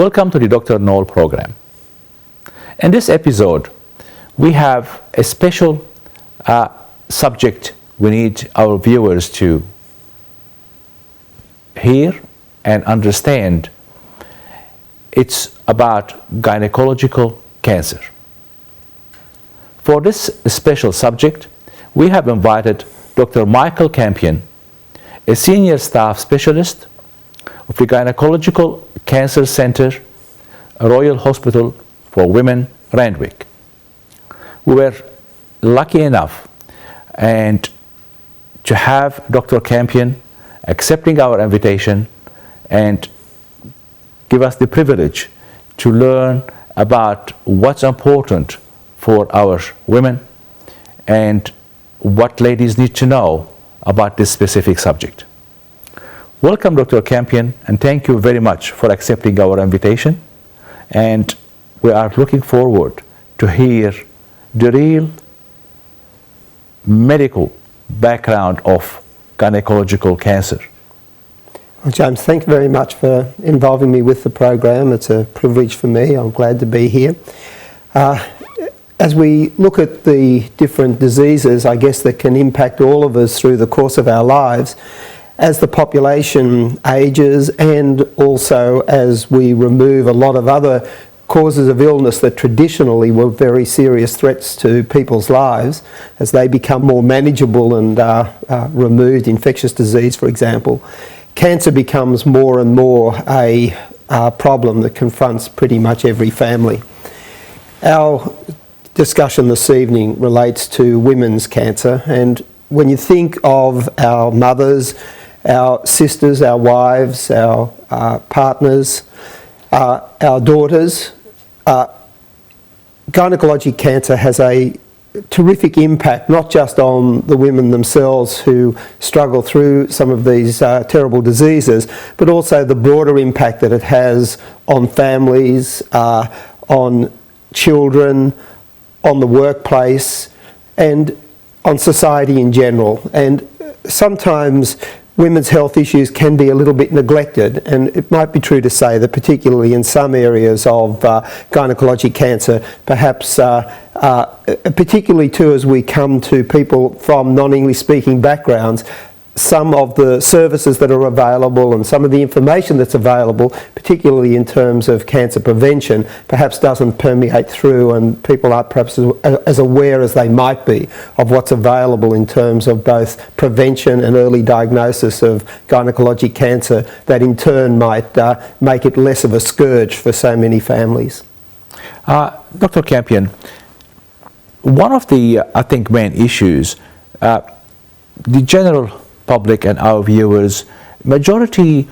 Welcome to the Dr. NOL program. In this episode, we have a special subject we need our viewers to hear and understand. It's about gynecological cancer. For this special subject, we have invited Dr. Dr Campion, a senior staff specialist of the Gynecological Cancer Center, Royal Hospital for Women, Randwick. We were lucky enough and to have Dr. Campion accepting our invitation and give us the privilege to learn about what's important for our women and what ladies need to know about this specific subject. Welcome, Dr. Campion, and thank you very much for accepting our invitation. And we are looking forward to hear the real medical background of gynecological cancer. Well, James, thank you very much for involving me with the program. It's a privilege for me. I'm glad to be here. As we look at the different diseases, I guess, that can impact all of us through the course of our lives, as the population ages and also as we remove a lot of other causes of illness that traditionally were very serious threats to people's lives, as they become more manageable and removed, infectious disease, for example, cancer becomes more and more a problem that confronts pretty much every family. Our discussion this evening relates to women's cancer, and when you think of our mothers, our sisters, our wives, our partners, our daughters, gynecologic cancer has a terrific impact not just on the women themselves who struggle through some of these terrible diseases, but also the broader impact that it has on families, on children, on the workplace, and on society in general. And sometimes women's health issues can be a little bit neglected, and it might be true to say that particularly in some areas of gynecologic cancer, perhaps particularly too as we come to people from non-English speaking backgrounds, some of the services that are available and some of the information that's available, particularly in terms of cancer prevention, perhaps doesn't permeate through, and people aren't perhaps as aware as they might be of what's available in terms of both prevention and early diagnosis of gynecologic cancer that in turn might make it less of a scourge for so many families. Dr. Campion, one of the, I think, main issues, the general public and our viewers, majority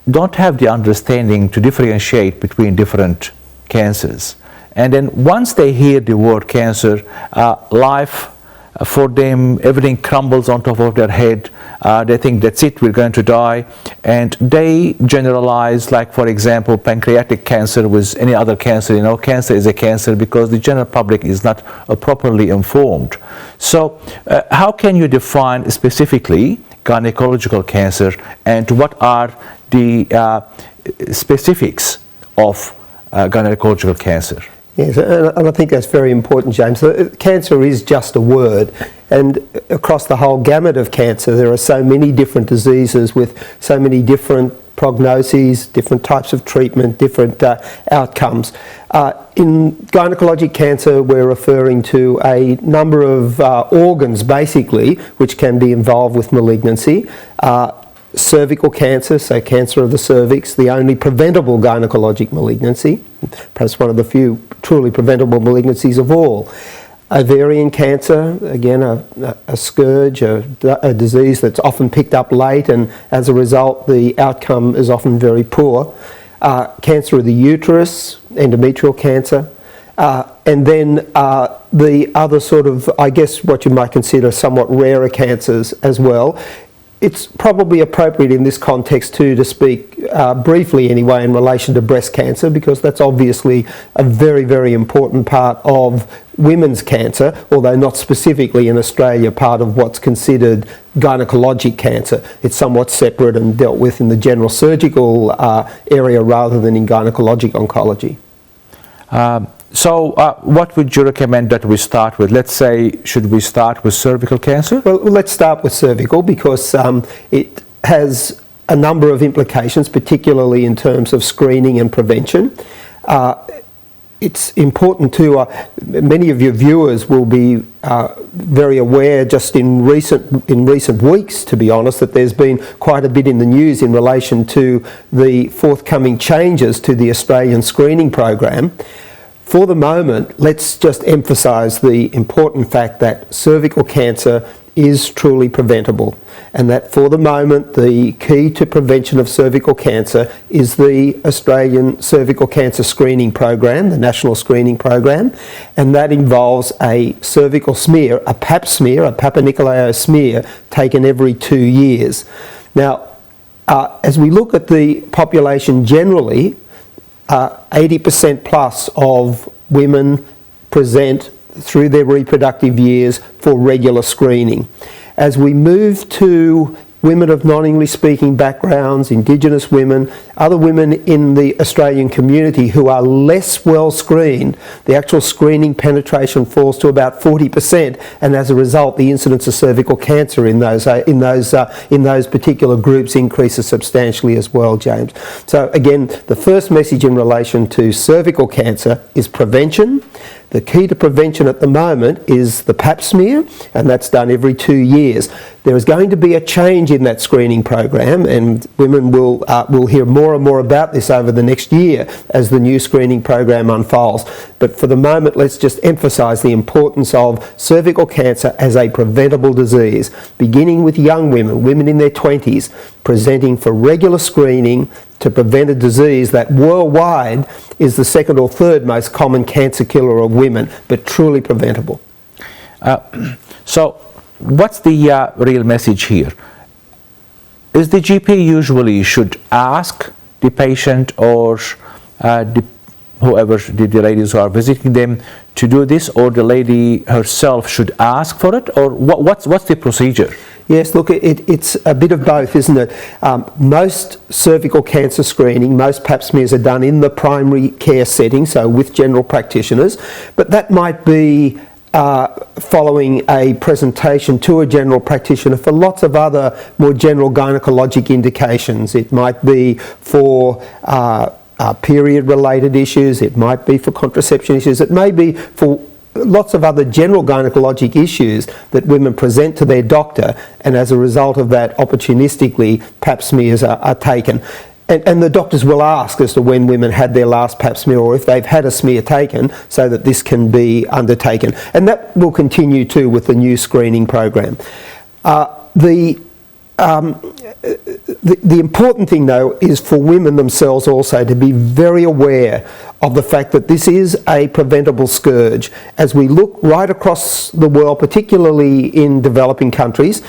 don't have the understanding to differentiate between different cancers. And then once they hear the word cancer, life for them, everything crumbles on top of their head. They think that's it, we're going to die. And they generalize, like for example, pancreatic cancer with any other cancer. You know, cancer is a cancer because the general public is not properly informed. So how can you define specifically gynecological cancer, and what are the specifics of gynecological cancer? Yes, and I think that's very important, James. Cancer is just a word, and across the whole gamut of cancer there are so many different diseases with so many different prognoses, different types of treatment, different outcomes. In gynecologic cancer we're referring to a number of organs basically which can be involved with malignancy. Cervical cancer, so cancer of the cervix, the only preventable gynecologic malignancy, perhaps one of the few truly preventable malignancies of all. Ovarian cancer, again a scourge, a disease that's often picked up late, and as a result the outcome is often very poor. Cancer of the uterus, endometrial cancer, and then the other sort of, I guess what you might consider somewhat rarer cancers as well, it's probably appropriate in this context too to speak briefly anyway in relation to breast cancer, because that's obviously a very, very important part of women's cancer, although not specifically in Australia part of what's considered gynecologic cancer. It's somewhat separate and dealt with in the general surgical area rather than in gynecologic oncology. So what would you recommend that we start with? Let's say, should we start with cervical cancer? Well, let's start with cervical because it has a number of implications, particularly in terms of screening and prevention. It's important to, many of your viewers will be very aware just in recent weeks, to be honest, that there's been quite a bit in the news in relation to the forthcoming changes to the Australian screening program. For the moment, let's just emphasise the important fact that cervical cancer is truly preventable, and that for the moment the key to prevention of cervical cancer is the Australian Cervical Cancer Screening Program, the National Screening Program, and that involves a cervical smear, a pap smear, a Papa-Nicolau smear, taken every 2 years. Now, as we look at the population generally, 80% plus of women present through their reproductive years for regular screening. As we move to women of non-English speaking backgrounds, Indigenous women, other women in the Australian community who are less well screened, the actual screening penetration falls to about 40%, and as a result the incidence of cervical cancer in those particular groups increases substantially as well, James. So again, the first message in relation to cervical cancer is prevention. The key to prevention at the moment is the pap smear, and that's done every 2 years. There is going to be a change in that screening program, and women will hear more and more about this over the next year as the new screening program unfolds. But for the moment, let's just emphasise the importance of cervical cancer as a preventable disease, beginning with young women, women in their 20s, presenting for regular screening to prevent a disease that worldwide is the second or third most common cancer killer of women, but truly preventable. So what's the real message here? Is the GP usually should ask the patient or whoever the ladies who are visiting them to do this, or the lady herself should ask for it, or what's the procedure? Yes, look, it's a bit of both, isn't it? Most cervical cancer screening, most pap smears are done in the primary care setting, so with general practitioners, but that might be following a presentation to a general practitioner for lots of other more general gynecologic indications. It might be for period-related issues, it might be for contraception issues, it may be for lots of other general gynecologic issues that women present to their doctor, and as a result of that, opportunistically, pap smears are taken. And the doctors will ask as to when women had their last pap smear, or if they've had a smear taken, so that this can be undertaken. And that will continue too with the new screening program. The important thing though is for women themselves also to be very aware of the fact that this is a preventable scourge. As we look right across the world, particularly in developing countries,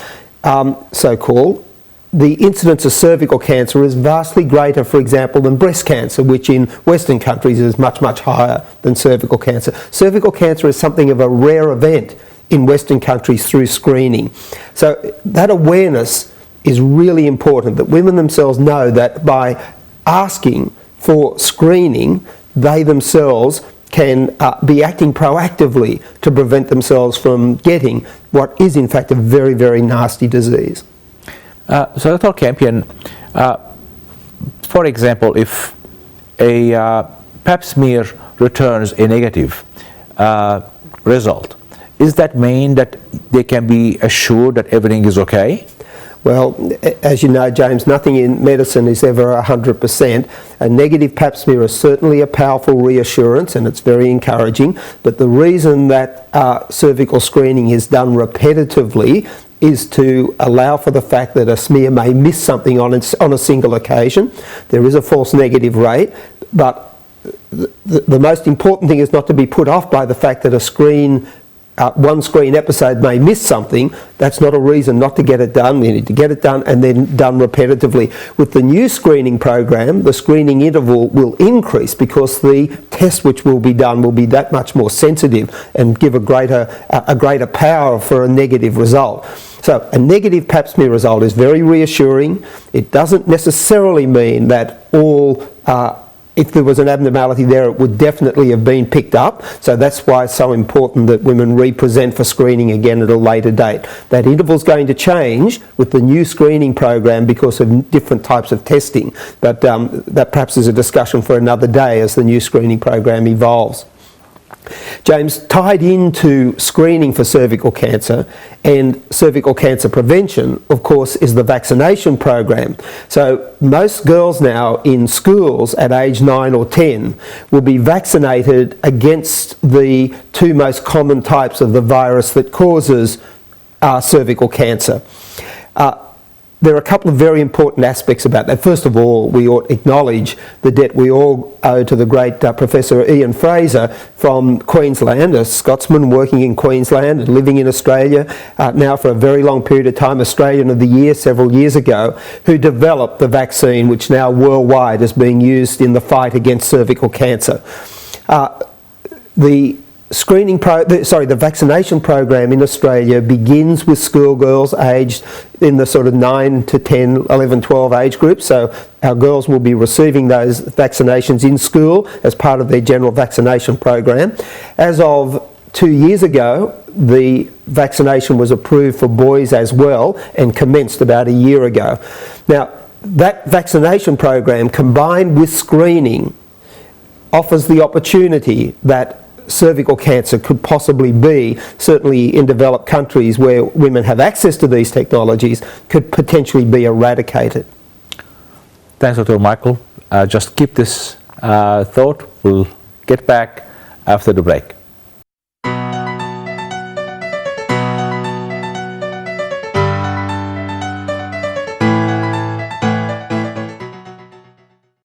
so-called, the incidence of cervical cancer is vastly greater, for example, than breast cancer, which in Western countries is much, much higher than cervical cancer. Cervical cancer is something of a rare event in Western countries through screening. So that awareness is really important, that women themselves know that by asking for screening, they themselves can be acting proactively to prevent themselves from getting what is in fact a very, very nasty disease. So Dr. Campion, for example, if a pap smear returns a negative result, does that mean that they can be assured that everything is okay? Well, as you know, James, nothing in medicine is ever 100%. A negative pap smear is certainly a powerful reassurance, and it's very encouraging. But the reason that cervical screening is done repetitively is to allow for the fact that a smear may miss something on a single occasion. There is a false negative rate, but the most important thing is not to be put off by the fact that a screen one screen episode may miss something, that's not a reason not to get it done. You need to get it done and then done repetitively. With the new screening program, the screening interval will increase because the test which will be done will be that much more sensitive and give a greater power for a negative result. So a negative pap smear result is very reassuring. It doesn't necessarily mean that all if there was an abnormality there, it would definitely have been picked up. So that's why it's so important that women re-present for screening again at a later date. That interval's going to change with the new screening program because of different types of testing. But that perhaps is a discussion for another day as the new screening program evolves. James, tied into screening for cervical cancer and cervical cancer prevention, of course, is the vaccination program. So most girls now in schools at age 9 or 10 will be vaccinated against the two most common types of the virus that causes cervical cancer. There are a couple of very important aspects about that. First of all, we ought to acknowledge the debt we all owe to the great Professor Ian Fraser from Queensland, a Scotsman working in Queensland and living in Australia now for a very long period of time, Australian of the Year several years ago, who developed the vaccine which now worldwide is being used in the fight against cervical cancer. The vaccination program in Australia begins with schoolgirls aged in the sort of 9 to 10, 11, 12 age group. So our girls will be receiving those vaccinations in school as part of their general vaccination program. As of 2 years ago, the vaccination was approved for boys as well and commenced about a year ago. Now, that vaccination program combined with screening offers the opportunity that cervical cancer could possibly be, certainly in developed countries where women have access to these technologies, could potentially be eradicated. Thanks, Dr. Michael. Just keep this thought. We'll get back after the break.